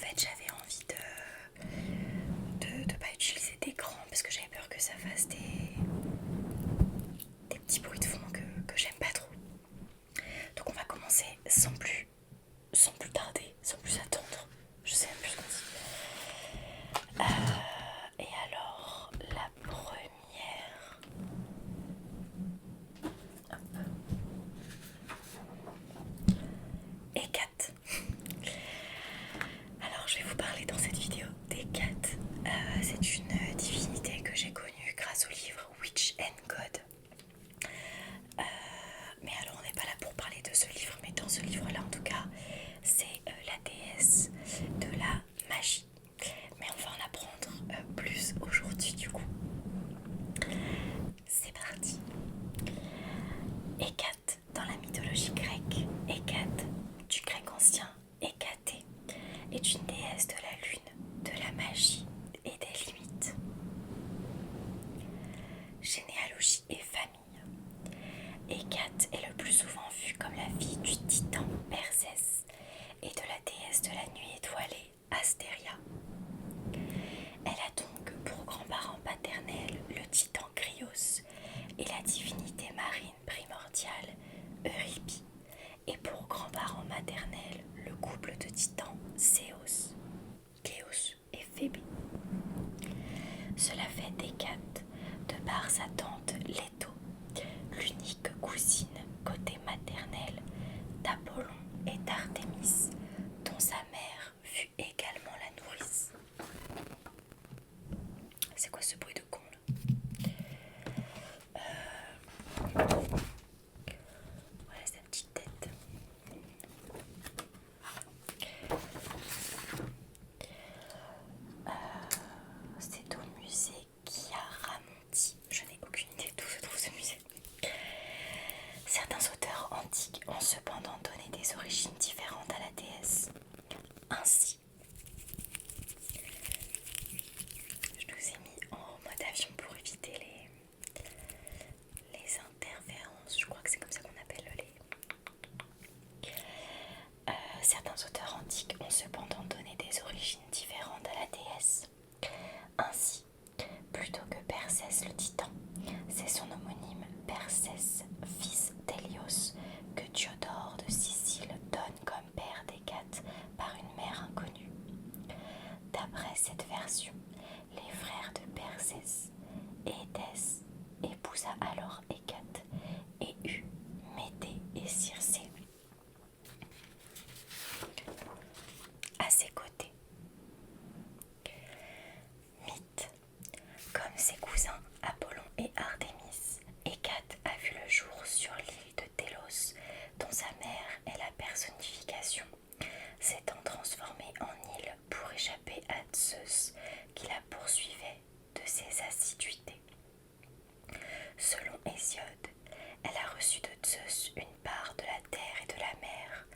fait, j'avais envie de pas utiliser d'écran parce que j'avais peur que ça fasse des petits bruits de fond que j'aime pas trop. Donc on va commencer sans plus tarder, sans plus attendre. Je sais même plus ce qu'on dit. Et alors, la première... Hécate. Alors je vais vous parler dans cette vidéo d'Hécate. C'est une divinité que j'ai connue grâce au livre Witch and God. Mais alors on n'est pas là pour parler de ce livre, mais dans ce livre-là en tout cas, c'est la déesse de la magie. Mais on va en apprendre plus aujourd'hui du coup. C'est parti. Hécate, dans la mythologie grecque, Hécate, du grec ancien Hécaté, est une déesse de la lune, de la magie et des limites. Généalogie et famille. Hécate est le plus souvent vue comme la fille du titan Persès et de la déesse de la nuit étoilée Astéria. Elle a donc pour grands-parents paternels le titan Krios et la divinité marine primordiale Eurypie, et pour grands-parents maternels le couple de titans Céos, Chéos et Phébé. Cela fait d'Hécate, de par sa tante Leto, l'unique cousine côté maternel d'Apollon et d'Artémis, dont sa mère fut également la nourrice. C'est quoi ce bruit de con là? Voilà sa petite tête. C'est au musée Chiaramonti. Je n'ai aucune idée d'où se trouve ce musée. Certains auteurs antiques ont cependant donné des origines différentes à la déesse. Ainsi, je nous ai mis en mode avion pour éviter les interférences. Je crois que c'est comme ça qu'on appelle certains auteurs antiques ont cependant donné des origines différentes à la déesse. Ainsi, plutôt que Persès le titan, c'est son homonyme Persès, fils d'Hélios, que Diodore de Sicile donne comme père d'Hécate par une mère inconnue. D'après cette version, les frères de Persès, Édès, épousa alors Hécate et eut Médée et Circé à ses côtés. Mythe. Comme ses cousins Apollon et Artémis, Hécate a vu le jour sur l'île de Délos, dont sa mère est la personnification, s'étant transformée en île pour échapper à Zeus qui la poursuivait de ses assiduités. Selon Hésiode, elle a reçu de Zeus une part de la terre et de la mer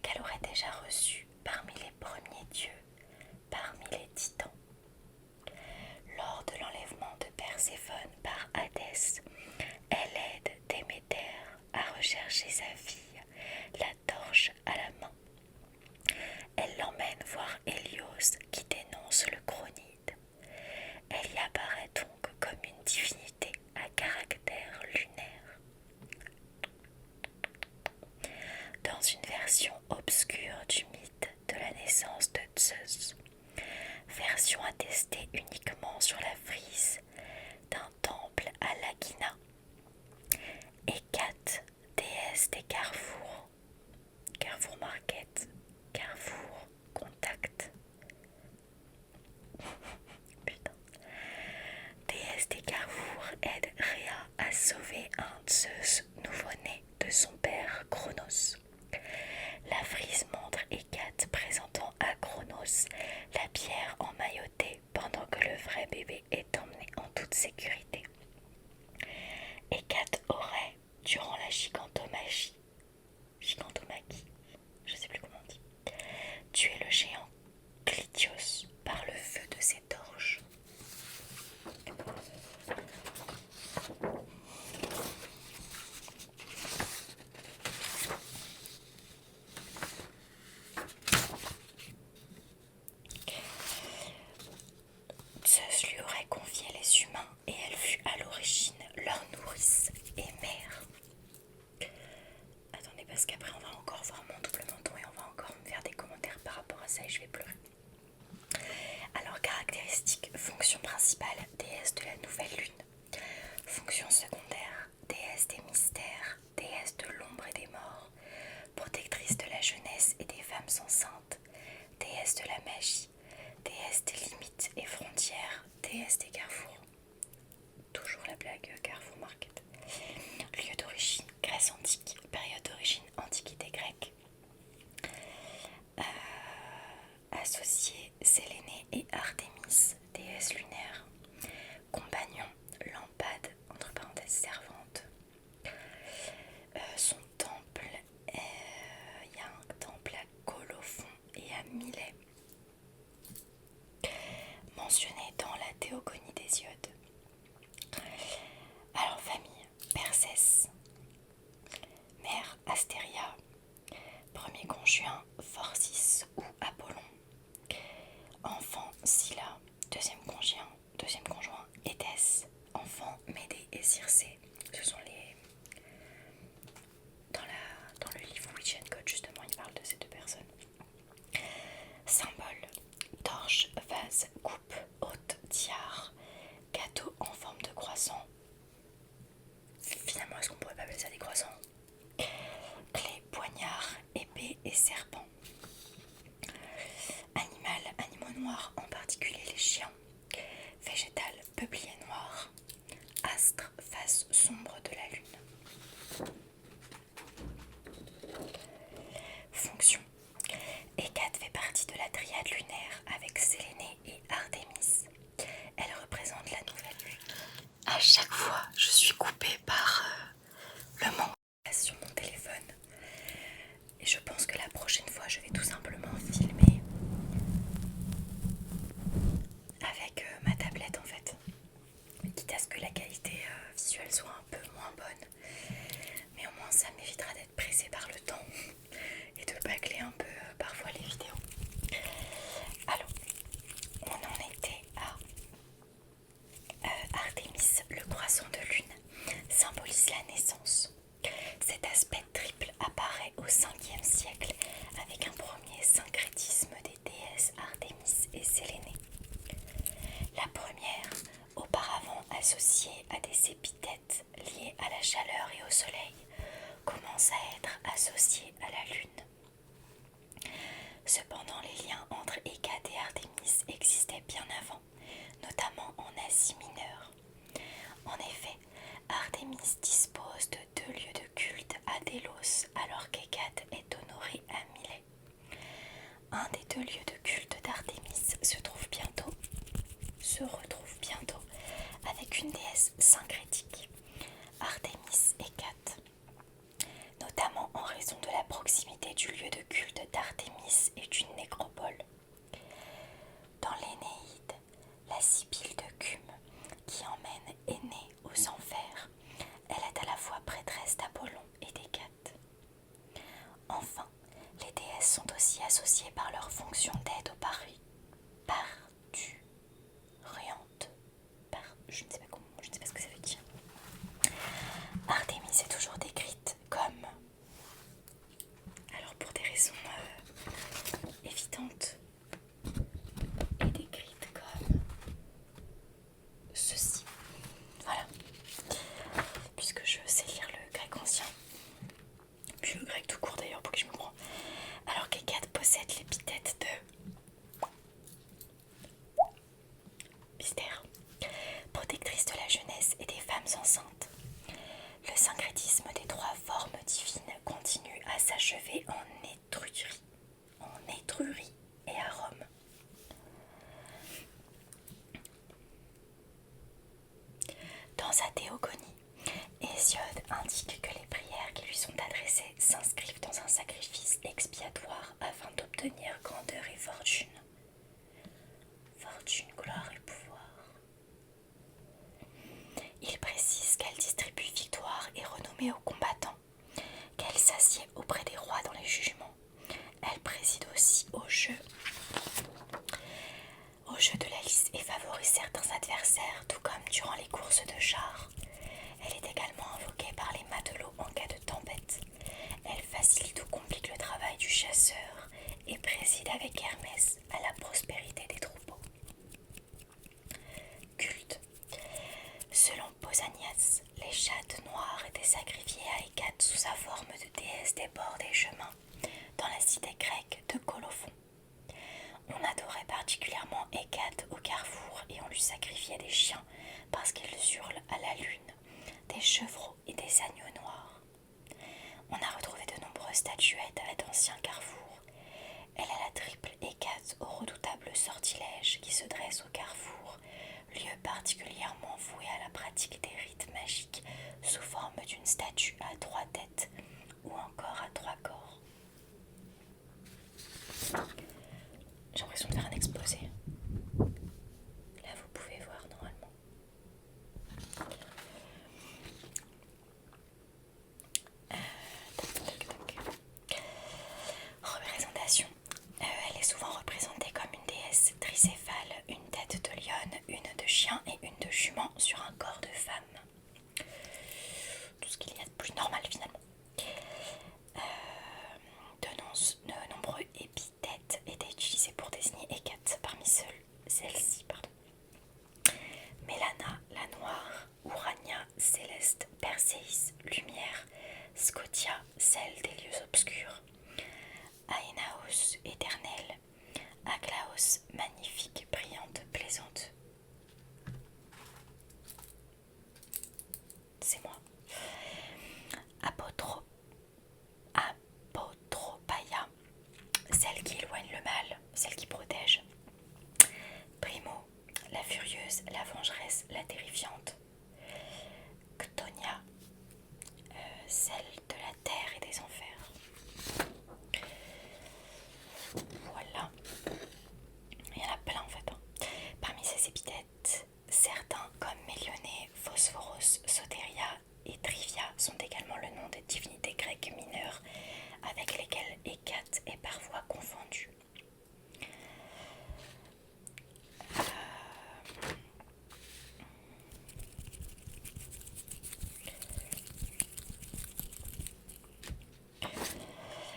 qu'elle aurait déjà reçue parmi les premiers dieux, parmi les titans. Lors de l'enlèvement de Perséphone par Hadès, elle aide Déméter à rechercher sa fille, la torche à la main. Elle l'emmène voir Hélios qui dénonce le Cronide. Elle y apparaît donc comme une divinité à caractère lunaire. Dans une version obscure du mythe de la naissance de Zeus, version attestée uniquement sur la frise d'un temple à Lagina, Hécate, déesse des carrefours, Carrefour Market, Carrefour Contact, putain, déesse des carrefours aide Rhea à sauver un Zeus nouveau-né de son père Cronos. La frise montre Hécate présentant à Cronos la pierre emmaillotée pendant que le vrai bébé est emmené en associé Séléné et Artémis, déesse lunaire. Compagnon, lampade, entre parenthèses servante. Son temple, il y a un temple à Colophon et à Milet, mentionné dans la Théogonie d'Hésiode. Alors famille, Persès, mère Astéria, premier conjoint Phorcys ou Apollon, enfant Scylla, deuxième conjoint Édesse, enfant Médée et Circé. Ce sont les... Dans le livre Witch and Code, justement, il parle de ces deux personnes. Symbole, torche, vase, coupe, hôte, tiare, gâteau en forme de croissant. Finalement, est-ce qu'on pourrait pas appeler ça des croissants? Clé, poignard, épée et serpent. Animaux noirs, en particulier les chiens. Végétal, peuplier noir. Astre, face sombre de la lune. Fonction. Hécate fait partie de la triade lunaire avec Séléné et Artémis. Elle représente la nouvelle lune. À chaque fois, je suis coupée par le manque sur mon téléphone. Et je pense que la prochaine fois, je vais tout simplement filmer avec ma tablette en fait. Quitte à ce que la qualité visuelle soit un peu moins bonne. Mais au moins ça m'évitera d'être pressée par le temps et de bâcler un peu parfois les vidéos. Alors, on en était à Artémis, le croissant de lune, symbolise la naissance. Cet aspect triple apparaît au 5e siècle avec un premier syncrétisme des déesses Artémis et Séléné. La première, auparavant associée à des épithètes liés à la chaleur et au soleil, commence à être associée à la lune. Cependant, les liens entre Hécate et Artémis existaient bien avant, notamment en Asie mineure. En effet, Artémis dispose de 2 lieux de culte à Délos, alors qu'Hécate est honorée à Milet. Un des 2 lieux de culte d'Artémis se retrouve bientôt avec une déesse syncrétique, Artémis Hécate, notamment en raison de la proximité du lieu de culte d'Artémis et d'une nécropole. Dans l'Énéide, la Sibylle de Cume, qui emmène Énée aux enfers, elle est à la fois prêtresse d'Apollon et d'Hécate. Enfin, les déesses sont aussi associées par leur fonction d'aide aux parturientes. Je ne sais pas ce que ça veut dire. Artémis est toujours décrite comme, alors pour des raisons évidentes, est décrite comme ceci. Voilà. Puisque je sais lire le grec ancien, puis le grec tout court d'ailleurs, pour qui je me prends. Alors qu'Hécate possède l'épithète de mystère, protectrice de la jeunesse et des femmes enceintes. Le syncrétisme des 3 formes divines continue à s'achever en Étrurie et à Rome. Dans sa Théogonie, Hésiode indique que les prières qui lui sont adressées s'inscrivent dans un sacrifice expiatoire afin d'obtenir grandeur et fortune. Fortune, gloire et pouvoir. Il précise qu'elle distribue victoire et renommée aux combattants, qu'elle s'assied auprès des rois dans les jugements. Elle préside aussi au jeu de la liste et favorise certains adversaires, tout comme durant les courses de chars. Elle est également invoquée par les matelots en cas de tempête. Elle facilite ou complique le travail du chasseur et préside avec Hermès à la prospérité des troupeaux. Culte. Selon Pausanias, les chattes noires étaient sacrifiées à Hécate sous sa forme de déesse des bords des chemins, dans la cité grecque de Colophon. On adorait particulièrement Hécate au carrefour et on lui sacrifiait des chiens parce qu'ils hurlent à la lune, des chevreaux et des agneaux noirs. On a retrouvé de nombreuses statuettes à d'anciens carrefours. Elle est la triple Hécate au souvent représentée comme une déesse tricéphale, une tête de lionne, une de chien et une de jument sur un corps de femme. Tout ce qu'il y a de plus normal finalement. De nombreux épithètes étaient utilisés pour désigner Hécate, parmi celles-ci. Mélana, la noire, Urania, céleste, Perséis, lumière, Scotia, celle des lieux obscurs, Aenaos, éternelle, Aglaos, magnifique, brillante, plaisante. C'est moi. Apotropaya, celle qui éloigne le mal, celle qui protège. Primo, la furieuse, la vengeresse, la terrifiante. Ctonia, celle de la terre et des enfers. Voilà. Il y en a plein en fait. Parmi ces épithètes, certains comme Mélionée, Phosphoros, Soteria et Trivia sont également le nom des divinités grecques mineures avec lesquelles Hécate est parfois confondue.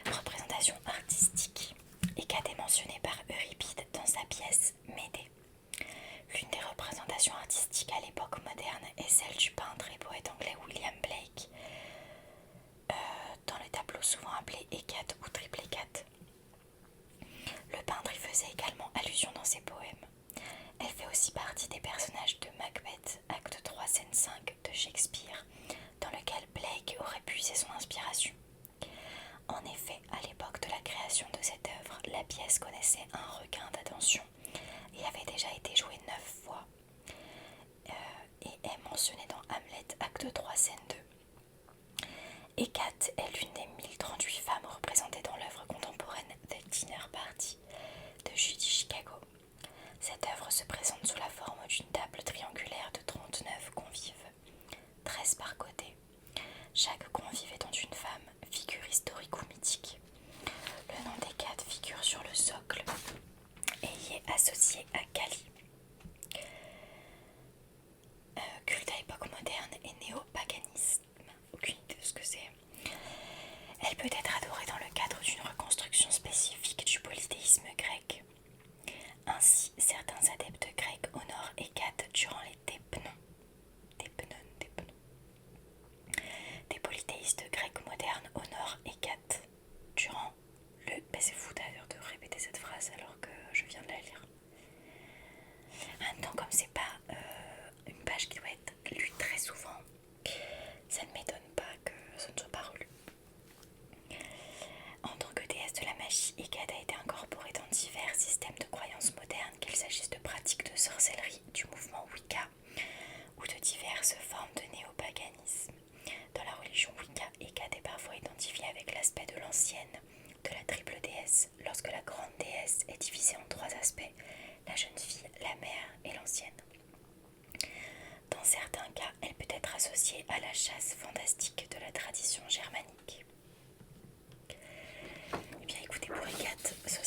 Représentation artistique. Hécate est mentionnée par Euripide dans sa pièce Médée. L'une des représentations artistiques à l'époque moderne est celle du peintre et poète anglais William Blake, dans le tableau souvent appelé Hécate ou Triple Hécate. Le peintre y faisait également allusion dans ses poèmes. Elle fait aussi partie des personnages de Macbeth, acte 3, scène 5 de Shakespeare, dans lequel Blake aurait puisé son inspiration. En effet, à l'époque de la création de cette œuvre, la pièce connaissait un regain d'attention et avait déjà été jouée 9 fois et est mentionnée dans Hamlet, acte 3, scène 2. Hécate est l'une des 1038 femmes représentées dans l'œuvre contemporaine The Dinner Party de Judy Chicago. Cette œuvre se présente sous la forme d'une table triangulaire de 39 convives, 13 par côté. Chaque convive étant une femme, figure historique ou mythique. Le nom d'Hécate figure sur le socle et y est associé à Kali. Culte à époque moderne et néopaganisme. Aucune idée de ce que c'est. Elle peut être adorée dans le cadre d'une reconstruction spécifique du polythéisme grec. Ainsi, certains adeptes grecs honorent Hécate durant les Tépnons. Des polythéistes grecs modernes honorent Hécate durant le... c'est fou d'ailleurs de répéter cette phrase alors que je viens de la lire. En même temps, comme c'est pas une page qui doit être lue très souvent, ça ne m'étonne pas que ce ne soit pas relu. En tant que déesse de la magie, Hécate a été incorporée dans divers systèmes de croyances modernes, qu'il s'agisse de pratiques de sorcellerie, du mouvement Wicca ou de diverses formes de néopaganisme. Dans la religion Wicca, Hécate est parfois identifiée avec l'aspect de l'ancienne, de la triple déesse, lorsque la grande déesse est divisée en 3 aspects, la jeune fille, la mère et l'ancienne. Dans certains cas, elle peut être associée à la chasse fantastique de la tradition germanique. Eh bien écoutez, pour Hécate, ce